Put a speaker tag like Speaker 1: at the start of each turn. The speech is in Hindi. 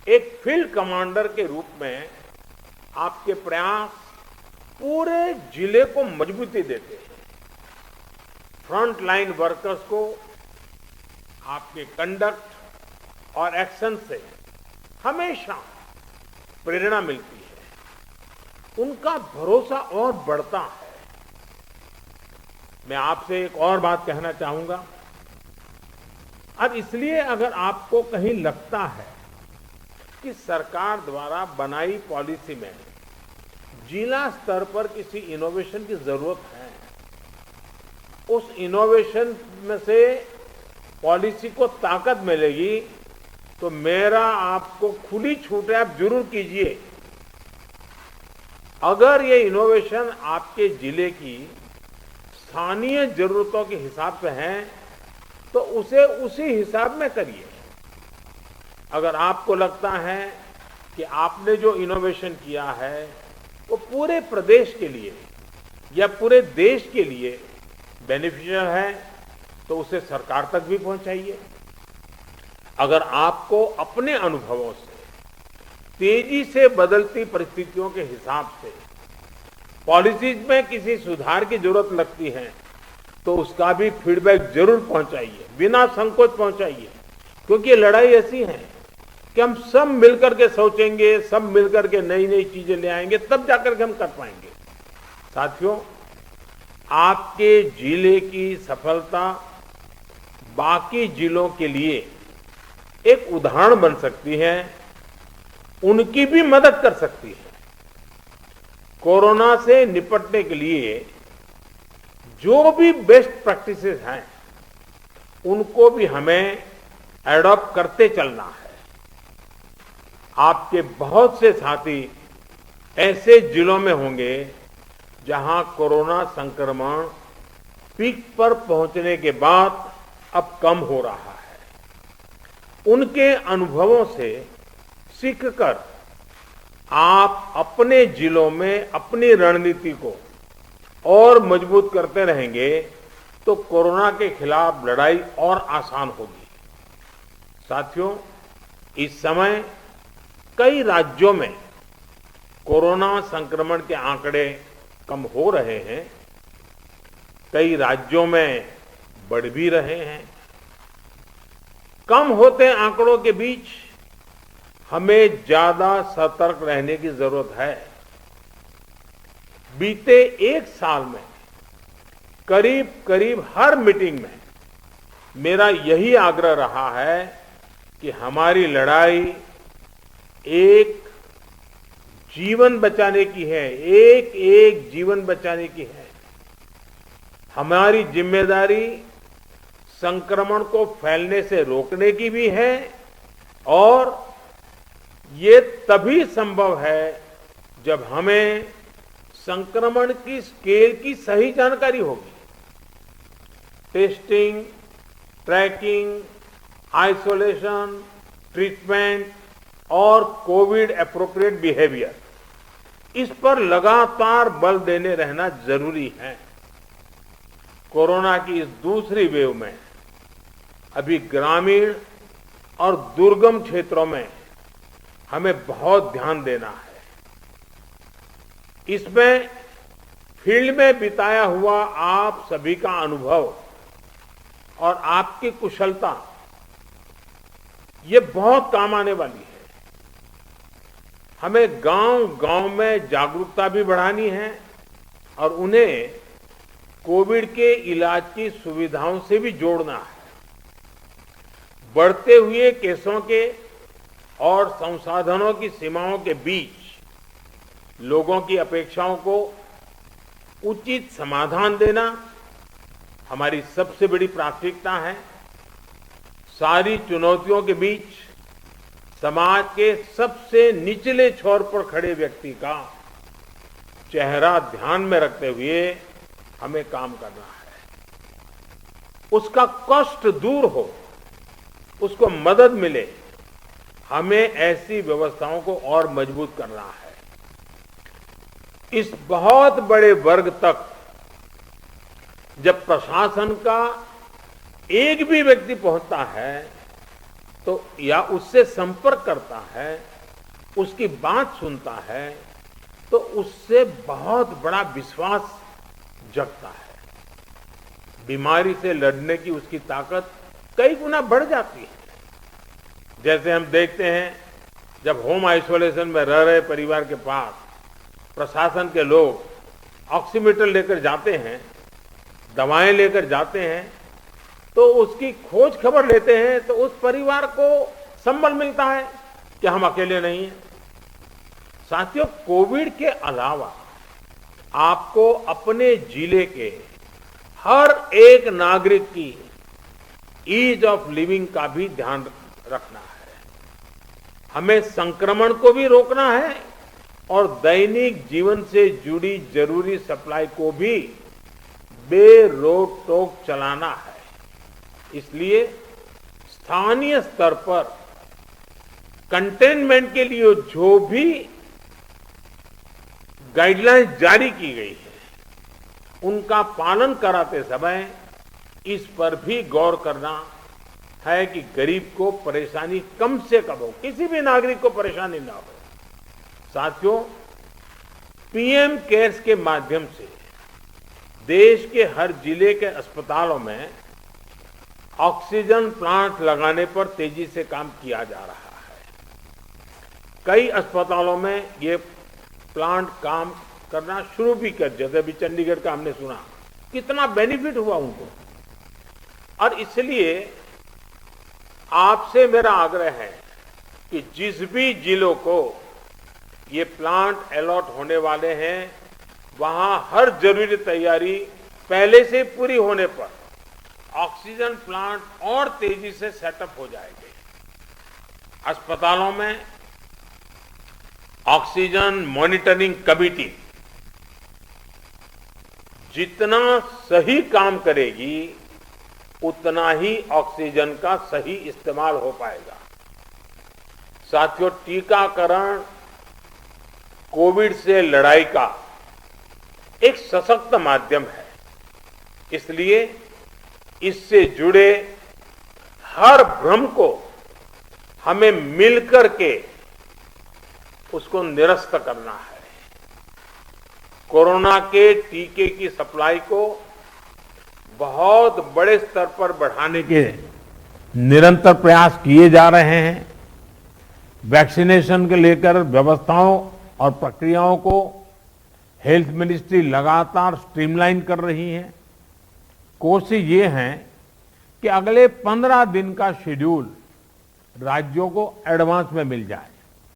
Speaker 1: एक फील्ड कमांडर के रूप में आपके प्रयास पूरे जिले को मजबूती देते हैं। फ्रंट लाइन वर्कर्स को आपके कंडक्ट और एक्शन से हमेशा प्रेरणा मिलती है, उनका भरोसा और बढ़ता है। मैं आपसे एक और बात कहना चाहूंगा। अब इसलिए अगर आपको कहीं लगता है कि सरकार द्वारा बनाई पॉलिसी में जिला स्तर पर किसी इनोवेशन की जरूरत है, उस इनोवेशन में से पॉलिसी को ताकत मिलेगी, तो मेरा आपको खुली छूट है, आप जरूर कीजिए। अगर ये इनोवेशन आपके जिले की स्थानीय जरूरतों के हिसाब से है तो उसे उसी हिसाब में करिए। अगर आपको लगता है कि आपने जो इनोवेशन किया है वो पूरे प्रदेश के लिए या पूरे देश के लिए बेनिफिशियल है, तो उसे सरकार तक भी पहुंचाइए। अगर आपको अपने अनुभवों से तेजी से बदलती परिस्थितियों के हिसाब से पॉलिसीज में किसी सुधार की जरूरत लगती है, तो उसका भी फीडबैक जरूर पहुंचाइए, बिना संकोच पहुंचाइए। क्योंकि ये लड़ाई ऐसी है कि हम सब मिलकर के सोचेंगे, सब मिलकर के नई नई चीजें ले आएंगे, तब जाकर के हम कर पाएंगे। साथियों, आपके जिले की सफलता बाकी जिलों के लिए एक उदाहरण बन सकती है, उनकी भी मदद कर सकती है। कोरोना से निपटने के लिए जो भी बेस्ट प्रैक्टिसेस हैं, उनको भी हमें एडॉप्ट करते चलना है। आपके बहुत से साथी ऐसे जिलों में होंगे जहां कोरोना संक्रमण पीक पर पहुंचने के बाद अब कम हो रहा है। उनके अनुभवों से सीखकर आप अपने जिलों में अपनी रणनीति को और मजबूत करते रहेंगे तो कोरोना के खिलाफ लड़ाई और आसान होगी। साथियों, इस समय कई राज्यों में कोरोना संक्रमण के आंकड़े कम हो रहे हैं, कई राज्यों में बढ़ भी रहे हैं। कम होते आंकड़ों के बीच हमें ज्यादा सतर्क रहने की जरूरत है। बीते एक साल में करीब करीब हर मीटिंग में मेरा यही आग्रह रहा है कि हमारी लड़ाई एक जीवन बचाने की है, एक एक जीवन बचाने की है। हमारी जिम्मेदारी संक्रमण को फैलने से रोकने की भी है, और ये तभी संभव है जब हमें संक्रमण की स्केल की सही जानकारी होगी। टेस्टिंग, ट्रैकिंग, आइसोलेशन, ट्रीटमेंट और कोविड एप्रोप्रिएट बिहेवियर, इस पर लगातार बल देने रहना जरूरी है। कोरोना की इस दूसरी वेव में अभी ग्रामीण और दुर्गम क्षेत्रों में हमें बहुत ध्यान देना है। इसमें फील्ड में बिताया हुआ आप सभी का अनुभव और आपकी कुशलता ये बहुत काम आने वाली है। हमें गांव-गांव में जागरूकता भी बढ़ानी है और उन्हें कोविड के इलाज की सुविधाओं से भी जोड़ना है। बढ़ते हुए केसों के और संसाधनों की सीमाओं के बीच लोगों की अपेक्षाओं को उचित समाधान देना हमारी सबसे बड़ी प्राथमिकता है। सारी चुनौतियों के बीच समाज के सबसे निचले छोर पर खड़े व्यक्ति का चेहरा ध्यान में रखते हुए हमें काम करना है। उसका कष्ट दूर हो, उसको मदद मिले, हमें ऐसी व्यवस्थाओं को और मजबूत करना है। इस बहुत बड़े वर्ग तक जब प्रशासन का एक भी व्यक्ति पहुंचता है तो या उससे संपर्क करता है, उसकी बात सुनता है, तो उससे बहुत बड़ा विश्वास जगता है। बीमारी से लड़ने की उसकी ताकत कई गुना बढ़ जाती है। जैसे हम देखते हैं, जब होम आइसोलेशन में रह रहे परिवार के पास प्रशासन के लोग ऑक्सीमीटर लेकर जाते हैं, दवाएं लेकर जाते हैं, तो उसकी खोज खबर लेते हैं, तो उस परिवार को संबल मिलता है कि हम अकेले नहीं हैं। साथियों, कोविड के अलावा आपको अपने जिले के हर एक नागरिक की ईज ऑफ लिविंग का भी ध्यान रखना है। हमें संक्रमण को भी रोकना है और दैनिक जीवन से जुड़ी जरूरी सप्लाई को भी बेरोक टोक चलाना है। इसलिए स्थानीय स्तर पर कंटेनमेंट के लिए जो भी गाइडलाइंस जारी की गई है, उनका पालन कराते समय इस पर भी गौर करना है कि गरीब को परेशानी कम से कम हो, किसी भी नागरिक को परेशानी ना हो। साथियों, पीएम केयर्स के माध्यम से देश के हर जिले के अस्पतालों में ऑक्सीजन प्लांट लगाने पर तेजी से काम किया जा रहा है। कई अस्पतालों में ये प्लांट काम करना शुरू भी कर, जैसे अभी चंडीगढ़ का हमने सुना, कितना बेनिफिट हुआ उनको। और इसलिए आपसे मेरा आग्रह है कि जिस भी जिलों को ये प्लांट अलॉट होने वाले हैं, वहां हर जरूरी तैयारी पहले से पूरी होने पर ऑक्सीजन प्लांट और तेजी से सेटअप हो जाएंगे। अस्पतालों में ऑक्सीजन मॉनिटरिंग कमेटी जितना सही काम करेगी, उतना ही ऑक्सीजन का सही इस्तेमाल हो पाएगा। साथियों, टीकाकरण कोविड से लड़ाई का एक सशक्त माध्यम है। इसलिए इससे जुड़े हर भ्रम को हमें मिलकर के उसको निरस्त करना है। कोरोना के टीके की सप्लाई को बहुत बड़े स्तर पर बढ़ाने के निरंतर प्रयास किए जा रहे हैं। वैक्सीनेशन के लेकर व्यवस्थाओं और प्रक्रियाओं को हेल्थ मिनिस्ट्री लगातार स्ट्रीमलाइन कर रही है। कोशिश ये है कि अगले 15 दिन का शेड्यूल राज्यों को एडवांस में मिल जाए।